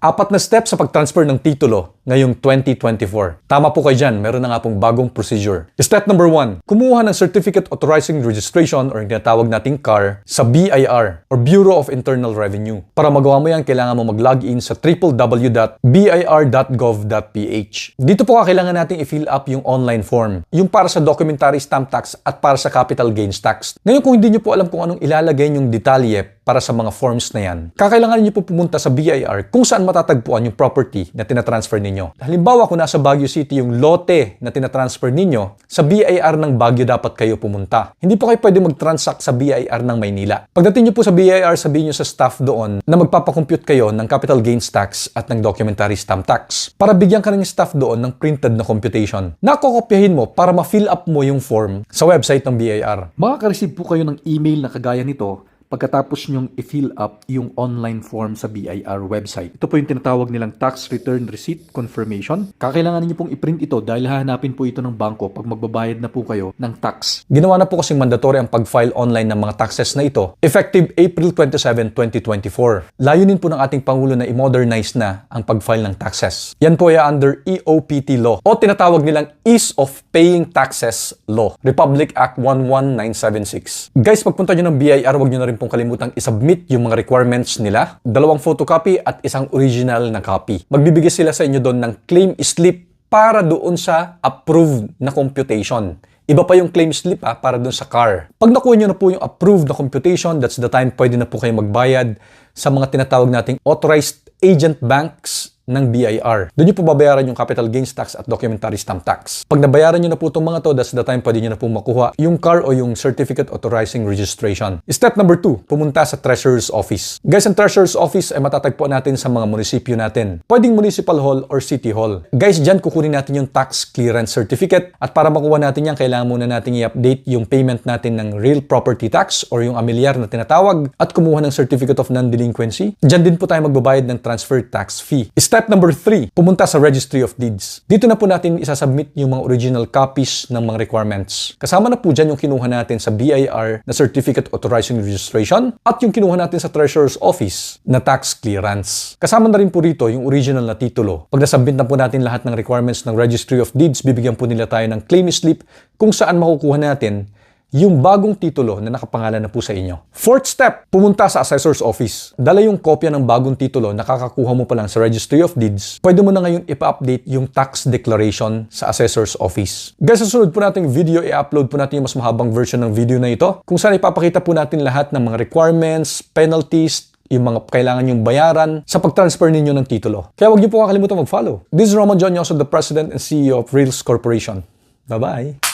4 na step sa pag-transfer ng titulo ngayong 2024. Tama po kayo dyan, meron na nga pong bagong procedure. Step number 1, kumuha ng Certificate Authorizing Registration or yung tinatawag nating CAR sa BIR or Bureau of Internal Revenue. Para magawa mo yan, kailangan mo mag-login sa www.bir.gov.ph. Dito po kailangan natin i-fill up yung online form, yung para sa documentary stamp tax at para sa capital gains tax. Ngayon kung hindi nyo po alam kung anong ilalagay yung detalye para sa mga forms na yan, kakailangan nyo po pumunta sa BIR kung saan matatagpuan yung property na tinatransfer ninyo. Halimbawa, kung nasa Baguio City yung lote na tinatransfer ninyo, sa BIR ng Baguio dapat kayo pumunta. Hindi po kayo pwede mag-transact sa BIR ng Maynila. Pagdating nyo po sa BIR, sabihin nyo sa staff doon na magpapakompute kayo ng capital gains tax at ng documentary stamp tax. Para bigyan ka ng staff doon ng printed na computation. Nakokopyahin mo para ma-fill up mo yung form sa website ng BIR. Makaka-receive po kayo ng email na kagaya nito pagkatapos nyong i-fill up yung online form sa BIR website. Ito po yung tinatawag nilang Tax Return Receipt Confirmation. Kakailangan niyo pong i-print ito dahil hahanapin po ito ng bangko pag magbabayad na po kayo ng tax. Ginawa na po kasing mandatory ang pag-file online ng mga taxes na ito effective April 27, 2024. Layunin po ng ating Pangulo na i-modernize na ang pag-file ng taxes. Yan po ay under EOPT law o tinatawag nilang Ease of Paying Taxes Law, Republic Act 11976. Guys, pagpunta nyo ng BIR, huwag nyo na rin kung kalimutang isubmit yung mga requirements nila, 2 photocopy at 1 original na copy. Magbibigay sila sa inyo doon ng claim slip para doon sa approved na computation. Iba pa yung claim slip para doon sa CAR. Pag nakuha nyo na po yung approved na computation, that's the time pwede na po kayo magbayad sa mga tinatawag nating authorized agent banks ng BIR. Doon nyo po babayaran yung capital gains tax at documentary stamp tax. Pag nabayaran nyo na po itong mga to, that's the time pwede nyo na po makuha yung CAR o yung Certificate Authorizing Registration. Step number 2, pumunta sa Treasurer's Office. Guys, ang Treasurer's Office ay matatagpuan natin sa mga munisipyo natin. Pwedeng Municipal Hall or City Hall. Guys, dyan kukunin natin yung Tax Clearance Certificate at para makuha natin yan, kailangan muna natin i-update yung payment natin ng Real Property Tax or yung amilyar na tinatawag at kumuha ng Certificate of Non-Delinquency. Dyan din po tayo magbabayad ng transfer tax fee. Step number 3, pumunta sa Registry of Deeds. Dito na po natin isasubmit yung mga original copies ng mga requirements. Kasama na po dyan yung kinuha natin sa BIR na Certificate Authorizing Registration at yung kinuha natin sa Treasurer's Office na Tax Clearance. Kasama na rin po rito yung original na titulo. Pag nasubmit na po natin lahat ng requirements ng Registry of Deeds, bibigyan po nila tayo ng claim slip kung saan makukuha natin yung bagong titulo na nakapangalan na po sa inyo. 4th step, pumunta sa Assessor's Office. Dala yung kopya ng bagong titulo na kakakuha mo pa lang sa Registry of Deeds. Pwede mo na ngayon ipa-update yung tax declaration sa Assessor's Office. Guys, sa sunod po nating video, i-upload po natin yung mas mahabang version ng video na ito kung saan ipapakita po natin lahat ng mga requirements, penalties, yung mga kailangan yung bayaran sa pag-transfer ninyo ng titulo. Kaya huwag niyo po kakalimutan mag-follow. This is Roman John Yoso, the President and CEO of Reals Corporation. Bye-bye!